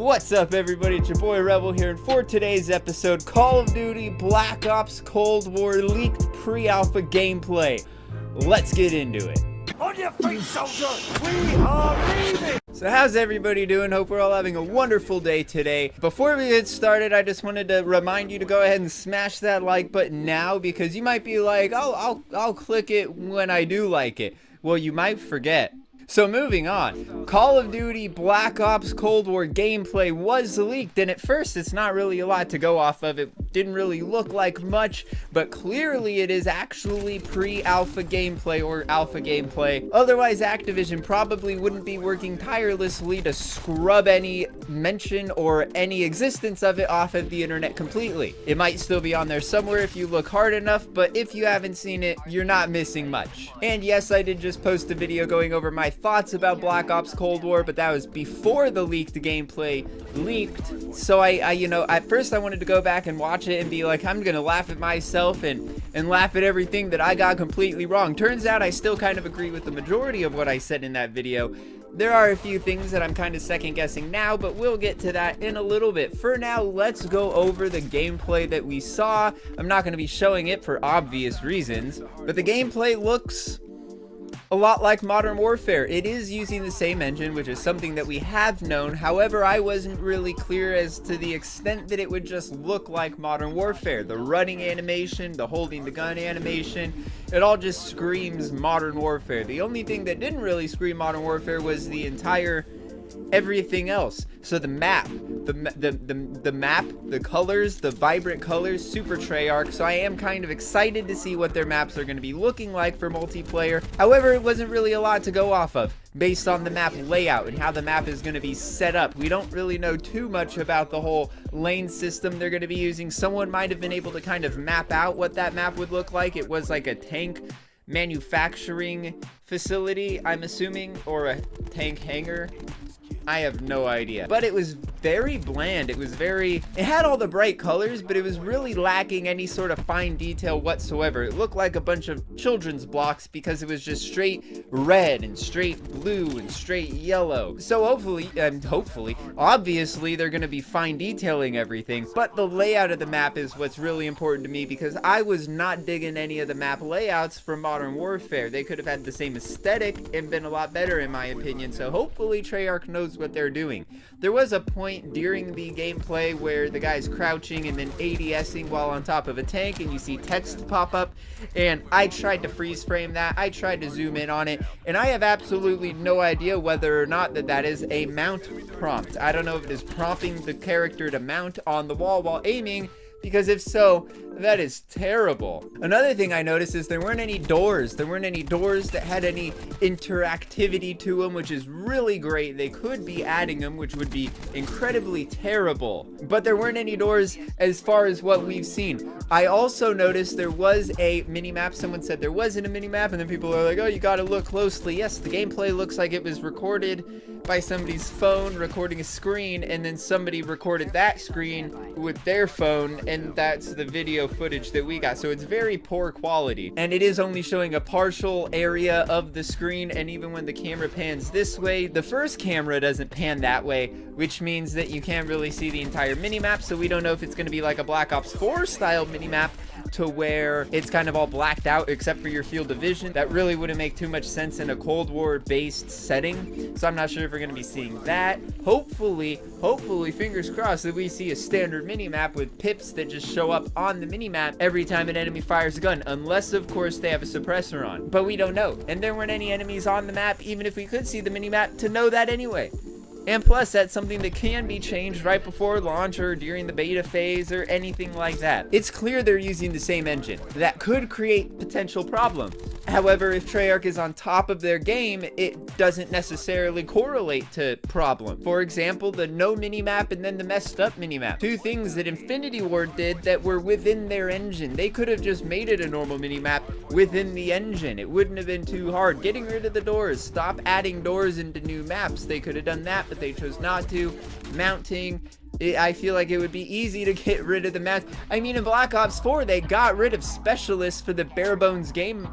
What's up, everybody? It's your boy Rebel here, and for today's episode, Call of Duty Black Ops Cold War leaked pre-alpha gameplay. Let's get into it. On your feet, soldier! We are leaving! So how's everybody doing? Hope we're all having a wonderful day today. Before we get started, I just wanted to remind you to go ahead and smash that like button now, because you might be like, oh, I'll click it when I do like it. Well, you might forget. So moving on, Call of Duty Black Ops Cold War gameplay was leaked, and at first it's not really a lot to go off of. It didn't really look like much, but clearly it is actually pre-alpha gameplay or alpha gameplay. Otherwise, Activision probably wouldn't be working tirelessly to scrub any mention or any existence of it off of the internet completely. It might still be on there somewhere if you look hard enough, but if you haven't seen it, you're not missing much. And yes, I did just post a video going over my thoughts about Black Ops Cold War, but that was before the leaked gameplay leaked. So I you know, at first I wanted to go back and watch it and be like, I'm gonna laugh at myself and laugh at everything that I got completely wrong. Turns out I still kind of agree with the majority of what I said in that video. There are a few things that I'm kind of second guessing now, but we'll get to that in a little bit. For now, let's go over the gameplay that we saw. I'm not going to be showing it for obvious reasons, but the gameplay looks a lot like Modern Warfare. It is using the same engine, which is something that we have known. However, I wasn't really clear as to the extent that it would just look like Modern Warfare. The running animation, the holding the gun animation, it all just screams Modern Warfare. The only thing that didn't really scream Modern Warfare was the entire everything else. So the map, the map, the colors, the vibrant colors, super Treyarch. So I am kind of excited to see what their maps are going to be looking like for multiplayer. However, it wasn't really a lot to go off of based on the map layout and how the map is going to be set up. We don't really know too much about the whole lane system they're going to be using. Someone might have been able to kind of map out what that map would look like. It was like a tank manufacturing facility, I'm assuming, or a tank hangar. I have no idea. But it was very bland. It had all the bright colors, but it was really lacking any sort of fine detail whatsoever. It looked like a bunch of children's blocks because it was just straight red and straight blue and straight yellow. So hopefully, obviously they're going to be fine detailing everything, but the layout of the map is what's really important to me, because I was not digging any of the map layouts from Modern Warfare. They could have had the same aesthetic and been a lot better in my opinion. So hopefully Treyarch knows what they're doing. There was a point during the gameplay where the guy's crouching and then ADSing while on top of a tank, and you see text pop up, and I tried to freeze frame that. I tried to zoom in on it, and I have absolutely no idea whether or not that is a mount prompt. I don't know if it is prompting the character to mount on the wall while aiming, because if so, that is terrible. Another thing I noticed is there weren't any doors. There weren't any doors that had any interactivity to them, which is really great. They could be adding them, which would be incredibly terrible. But there weren't any doors as far as what we've seen. I also noticed there was a mini-map. Someone said there wasn't a mini-map, and then people are like, oh, you gotta look closely. Yes, the gameplay looks like it was recorded by somebody's phone recording a screen, and then somebody recorded that screen with their phone, and that's the video footage that we got. So it's very poor quality, and it is only showing a partial area of the screen, and even when the camera pans this way, the first camera doesn't pan that way, which means that you can't really see the entire mini-map. So we don't know if it's going to be like a Black Ops 4 style mini-map to where it's kind of all blacked out except for your field of vision. That really wouldn't make too much sense in a Cold War based setting, so I'm not sure if we're going to be seeing that. Hopefully fingers crossed that we see a standard mini-map with pips that just show up on the mini-map every time an enemy fires a gun, unless of course they have a suppressor on, but we don't know. And there weren't any enemies on the map, even if we could see the mini-map, to know that anyway. And plus, that's something that can be changed right before launch or during the beta phase or anything like that. It's clear they're using the same engine. That could create potential problems. However, if Treyarch is on top of their game, it doesn't necessarily correlate to problem. For example, the no minimap and then the messed up minimap. Two things that Infinity Ward did that were within their engine. They could have just made it a normal minimap within the engine. It wouldn't have been too hard. Getting rid of the doors. Stop adding doors into new maps. They could have done that, but they chose not to. Mounting. I feel like it would be easy to get rid of the maps. I mean, in Black Ops 4, they got rid of specialists for the bare bones game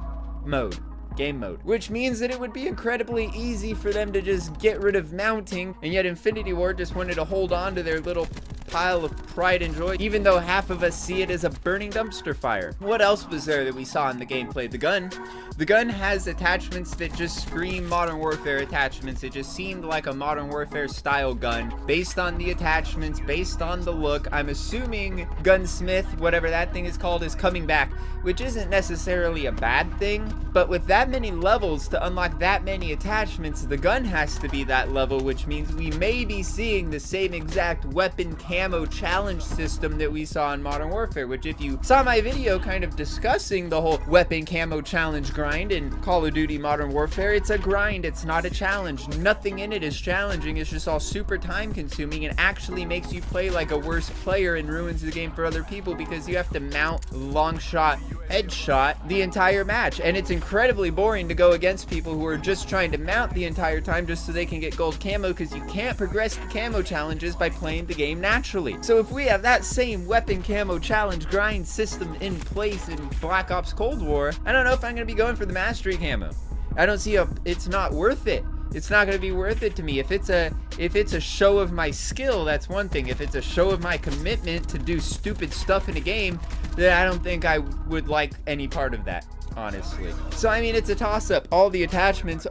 mode. game mode, which means that it would be incredibly easy for them to just get rid of mounting, and yet Infinity Ward just wanted to hold on to their little pile of pride and joy, even though half of us see it as a burning dumpster fire. What else was there that we saw in the gameplay? The gun. The gun has attachments that just scream Modern Warfare attachments. It just seemed like a Modern Warfare style gun based on the attachments, based on the look. I'm assuming Gunsmith, whatever that thing is called, is coming back, which isn't necessarily a bad thing, but with that many levels to unlock that many attachments, the gun has to be that level, which means we may be seeing the same exact weapon camo challenge system that we saw in Modern Warfare, which if you saw my video kind of discussing the whole weapon camo challenge grind in Call of Duty Modern Warfare, it's a grind, it's not a challenge. Nothing in it is challenging, it's just all super time consuming and actually makes you play like a worse player and ruins the game for other people because you have to mount long shot, headshot the entire match, and it's incredibly boring to go against people who are just trying to mount the entire time just so they can get gold camo, because you can't progress the camo challenges by playing the game naturally. So if we have that same weapon camo challenge grind system in place in Black Ops Cold War, I don't know if I'm going to be going for the mastery camo. I don't see it's not worth it. It's not going to be worth it to me. If it's a show of my skill, that's one thing. If it's a show of my commitment to do stupid stuff in a game, then I don't think I would like any part of that, honestly. So I mean, it's a toss-up. All the attachments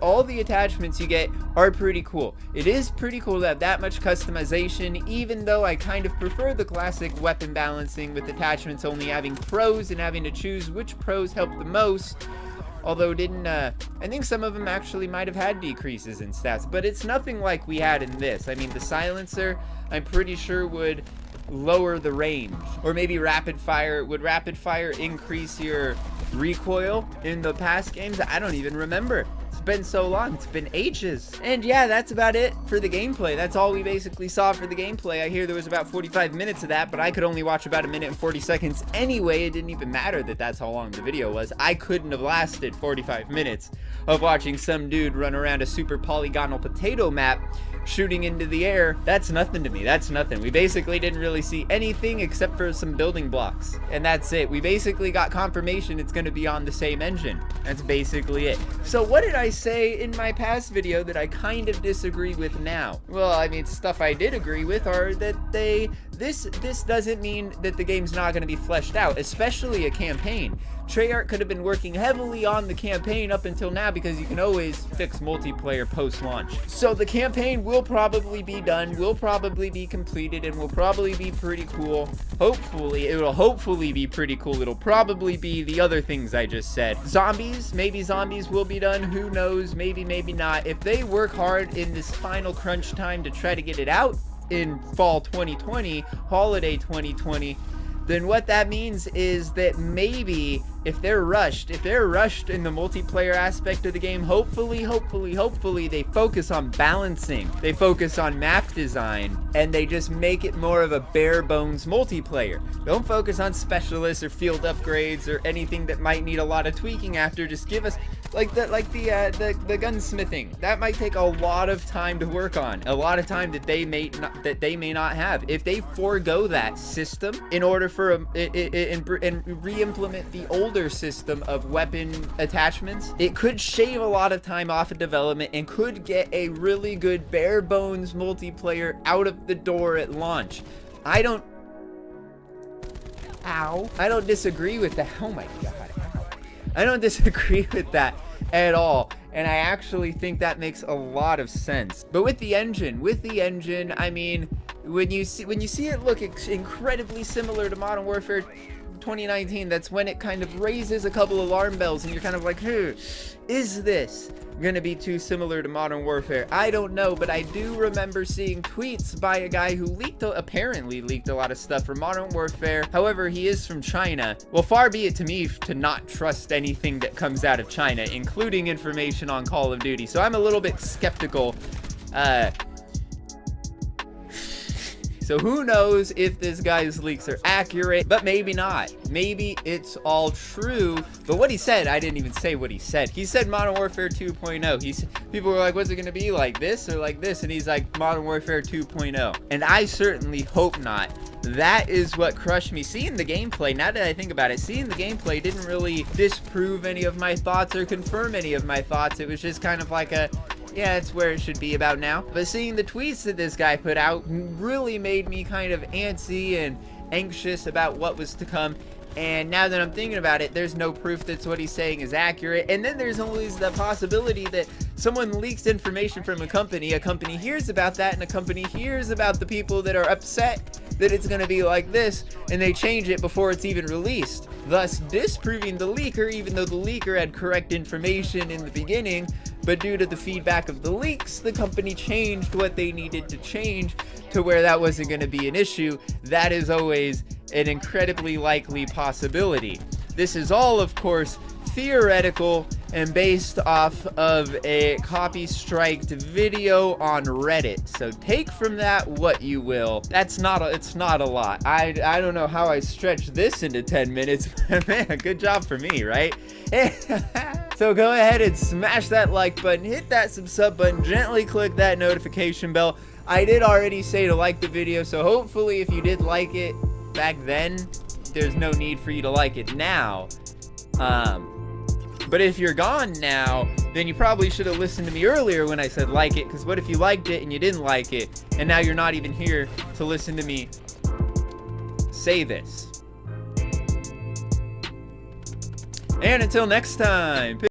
you get are pretty cool. It is pretty cool to have that much customization, even though I kind of prefer the classic weapon balancing with attachments only having pros and having to choose which pros help the most. Although I think some of them actually might have had decreases in stats, but it's nothing like we had in this. I mean, the silencer, I'm pretty sure would lower the range, or maybe rapid fire. Would rapid fire increase your recoil in the past games? I don't even remember. It's been so long. It's been ages. And yeah, that's about it for the gameplay. That's all we basically saw for the gameplay. I hear there was about 45 minutes of that, but I could only watch about 1 minute and 40 seconds anyway. It didn't even matter that that's how long the video was. I couldn't have lasted 45 minutes of watching some dude run around a super polygonal potato map shooting into the air. That's nothing to me. That's nothing. We basically didn't really see anything except for some building blocks, and that's it. We basically got confirmation it's going to be on the same engine. That's basically it. So what did I say in my past video that I kind of disagree with now? Well, I mean, stuff I did agree with are that this doesn't mean that the game's not going to be fleshed out, especially a campaign. Treyarch could have been working heavily on the campaign up until now, because you can always fix multiplayer post-launch. So the campaign will probably be done, will probably be completed, and will probably be pretty cool. Hopefully, it'll hopefully be pretty cool. It'll probably be the other things I just said. Zombies, maybe zombies will be done. Who knows? Maybe, maybe not. If they work hard in this final crunch time to try to get it out in fall 2020, holiday 2020, then what that means is that maybe if they're rushed in the multiplayer aspect of the game, hopefully they focus on balancing, they focus on map design, and they just make it more of a bare bones multiplayer. Don't focus on specialists or field upgrades or anything that might need a lot of tweaking after. Just give us like the gunsmithing. That might take a lot of time to work on, a lot of time that they may not have. If they forego that system in order for and re-implement the older system of weapon attachments, it could shave a lot of time off of development and could get a really good bare bones multiplayer out of the door at launch. I don't disagree with that. Oh my god. I don't disagree with that at all, and I actually think that makes a lot of sense. But with the engine, I mean, when you see it look incredibly similar to Modern Warfare 2019, that's when it kind of raises a couple alarm bells, and you're kind of like, is this gonna be too similar to Modern Warfare? I don't know, but I do remember seeing tweets by a guy who apparently leaked a lot of stuff for Modern Warfare. However, he is from China. Well, far be it to me to not trust anything that comes out of China, including information on Call of Duty. So I'm a little bit skeptical. So who knows if this guy's leaks are accurate, but maybe not. Maybe it's all true. But what he said, I didn't even say what he said. He said Modern Warfare 2.0. People were like, what's it gonna be, like this or like this? And he's like, Modern Warfare 2.0. And I certainly hope not. that is what crushed me. Seeing the gameplay, now that I think about it, seeing the gameplay didn't really disprove any of my thoughts or confirm any of my thoughts. It was just kind of like a, yeah, it's where it should be about now. But seeing the tweets that this guy put out really made me kind of antsy and anxious about what was to come. And now that I'm thinking about it, there's no proof that what he's saying is accurate. And then there's always the possibility that someone leaks information from a company hears about that, and a company hears about the people that are upset that it's going to be like this, and they change it before it's even released, thus disproving the leaker, even though the leaker had correct information in the beginning. But due to the feedback of the leaks, the company changed what they needed to change to where that wasn't going to be an issue. That is always an incredibly likely possibility. This is all, of course, theoretical and based off of a copy-striked video on Reddit. So take from that what you will. It's not a lot. I don't know how I stretched this into 10 minutes, but man, good job for me, right? So go ahead and smash that like button, hit that sub button, gently click that notification bell. I did already say to like the video, so hopefully if you did like it back then, there's no need for you to like it now. But if you're gone now, then you probably should have listened to me earlier when I said like it, because what if you liked it and you didn't like it, and now you're not even here to listen to me say this. And until next time.